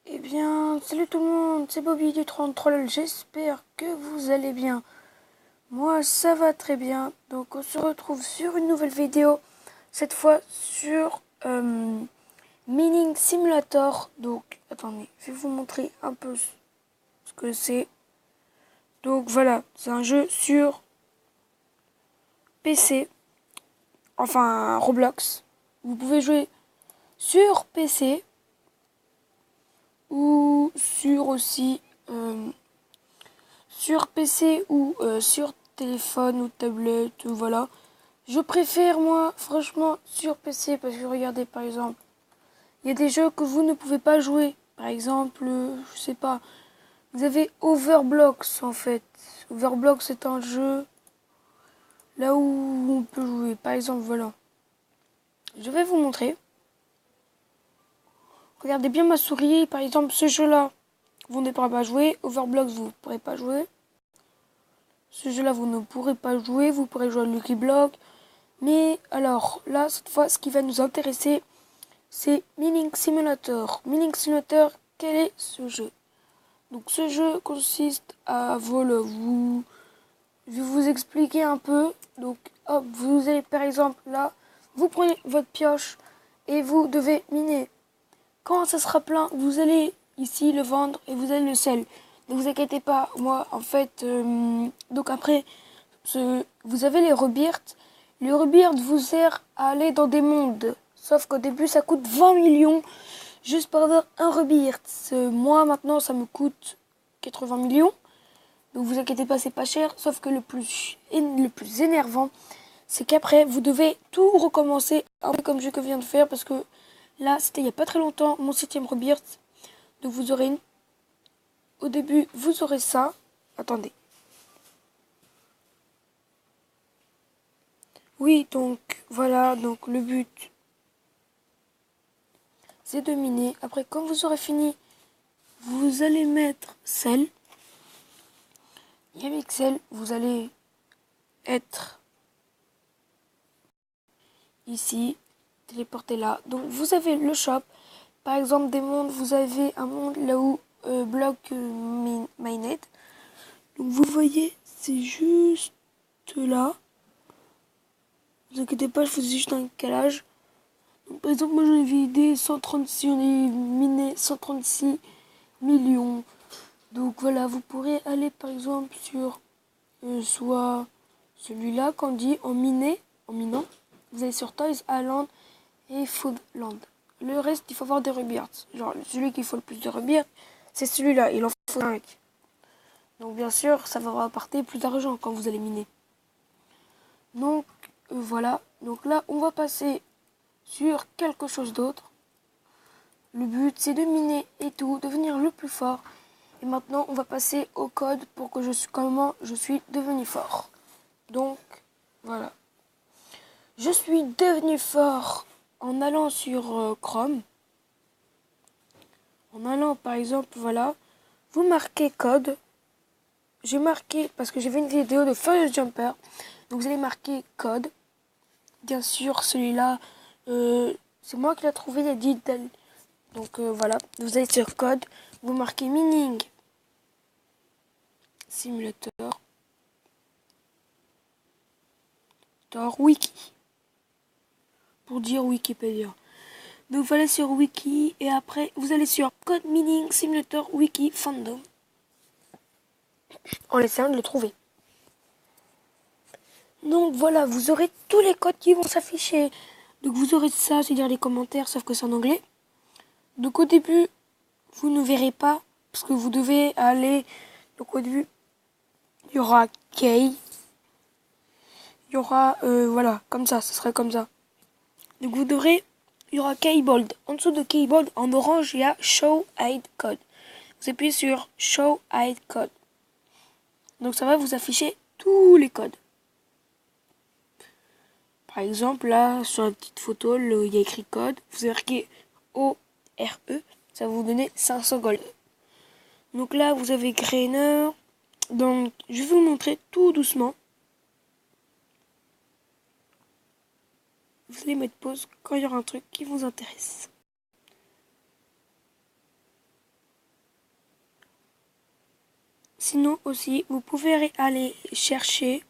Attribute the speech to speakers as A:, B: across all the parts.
A: Eh bien, salut tout le monde, c'est Bobby du 33LOL, j'espère que vous allez bien. Moi, ça va très bien. Donc, on se retrouve sur une nouvelle vidéo, cette fois sur Mining Simulator. Donc, attendez, je vais vous montrer un peu ce que c'est. Donc, voilà, c'est un jeu sur PC, enfin Roblox. Vous pouvez jouer sur PC ou sur aussi... sur PC ou sur téléphone ou tablette, voilà. Je préfère moi franchement sur PC parce que regardez par exemple, il y a des jeux que vous ne pouvez pas jouer. Par exemple, je sais pas, vous avez Overblocks en fait. Overblocks c'est un jeu là où on peut jouer. Par exemple, voilà. Je vais vous montrer. Regardez bien ma souris, par exemple ce jeu-là, vous ne pourrez pas jouer. Overblocks vous ne pourrez pas jouer. Ce jeu-là vous ne pourrez pas jouer, vous pourrez jouer à Lucky Block. Mais alors, là, cette fois, ce qui va nous intéresser, c'est Mining Simulator. Mining Simulator, quel est ce jeu? Donc, ce jeu consiste à, voilà, je vais vous expliquer un peu. Donc, hop, vous allez, par exemple, là, vous prenez votre pioche et vous devez miner. Quand ça sera plein, vous allez ici le vendre et vous allez le sell. Ne vous inquiétez pas, moi, en fait, donc après, vous avez les rebirths. Les rebirths vous sert à aller dans des mondes. Sauf qu'au début, ça coûte 20 millions juste pour avoir un rebirth. Moi, maintenant, ça me coûte 80 millions. Donc vous inquiétez pas, c'est pas cher. Sauf que le plus énervant, c'est qu'après, vous devez tout recommencer, un peu comme je viens de faire, parce que là, c'était il y a pas très longtemps, mon 7e rebirth. Donc vous aurez au début, vous aurez ça. Attendez. Oui, donc voilà, donc le but, c'est de miner. Après, quand vous aurez fini, vous allez mettre sel. Et avec sel, vous allez être ici, téléporté là. Donc vous avez le shop. Par exemple, des mondes, vous avez un monde là où bloc mainnet. Donc vous voyez, c'est juste là. Ne vous inquiétez pas, je faisais juste un calage. Donc, par exemple, moi j'en ai vidé 136, on est miné 136 millions. Donc voilà, vous pourrez aller par exemple sur soit celui-là qu'on dit en minant. Vous allez sur Toys Island et Foodland. Le reste, il faut avoir des rebirths. Genre, celui qui faut le plus de rebirths, c'est celui-là. Il en faut 5. Donc bien sûr, ça va rapporter plus d'argent quand vous allez miner. Donc voilà. Donc là, on va passer sur quelque chose d'autre. Le but, c'est de miner et tout, devenir le plus fort. Et maintenant, on va passer au code pour que comment je suis devenu fort. Donc, voilà. Je suis devenu fort en allant sur Chrome. En allant, par exemple, voilà. Vous marquez code. J'ai marqué, parce que j'ai vu une vidéo de Furious Jumper. Donc, vous allez marquer code. Bien sûr, celui-là, c'est moi qui l'ai trouvé, il a dit. Donc, voilà. Vous allez sur code. Vous marquez Mining Simulator. Wiki. Pour dire Wikipédia. Donc vous allez sur Wiki et après vous allez sur Code Mining Simulator Wiki Fandom. En essayant de le trouver. Donc voilà, vous aurez tous les codes qui vont s'afficher. Donc vous aurez ça, c'est-à-dire les commentaires, sauf que c'est en anglais. Donc au début, vous ne verrez pas, parce que vous devez aller... Donc au début, il y aura Kay. Il y aura, voilà, comme ça serait comme ça. Donc vous devrez... Il y aura Keyboard. En dessous de Keyboard, en orange, il y a Show Hide Code. Vous appuyez sur Show Hide Code. Donc ça va vous afficher tous les codes. Par exemple, là, sur la petite photo, il y a écrit code. Vous avez marqué ORE. Ça va vous donner 500 gold. Donc là, vous avez Grainer. Donc, je vais vous montrer tout doucement. Vous allez mettre pause quand il y aura un truc qui vous intéresse. sinon aussi, vous pouvez aller chercher.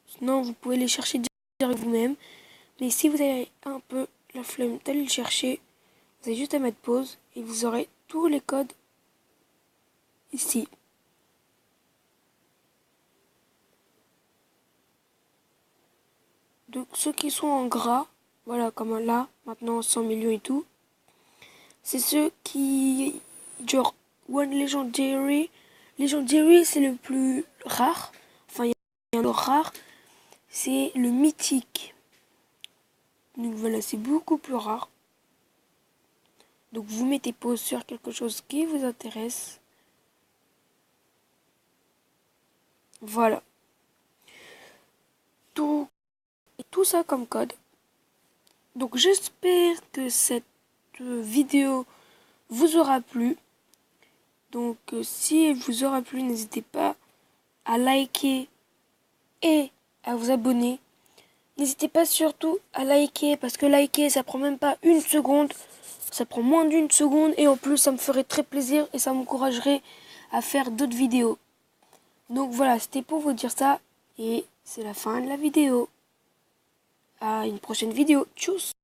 A: Sinon, vous pouvez les chercher direct vous-même. Mais si vous avez un peu la flemme d'aller le chercher, vous avez juste à mettre pause et vous aurez tous les codes ici. Donc ceux qui sont en gras, voilà comme là, maintenant 100 millions et tout, c'est ceux qui, genre One Legendary. Legendary c'est le plus rare, enfin il y a un rare, c'est le mythique. Donc voilà, c'est beaucoup plus rare. Donc vous mettez pause sur quelque chose qui vous intéresse. Voilà. Tout ça comme code. Donc j'espère que cette vidéo vous aura plu. Donc si elle vous aura plu, n'hésitez pas à liker et à vous abonner. N'hésitez pas surtout à liker parce que liker ça prend même pas une seconde. Ça prend moins d'une seconde et en plus ça me ferait très plaisir et ça m'encouragerait à faire d'autres vidéos. Donc voilà, c'était pour vous dire ça et c'est la fin de la vidéo. À une prochaine vidéo. Tchuss!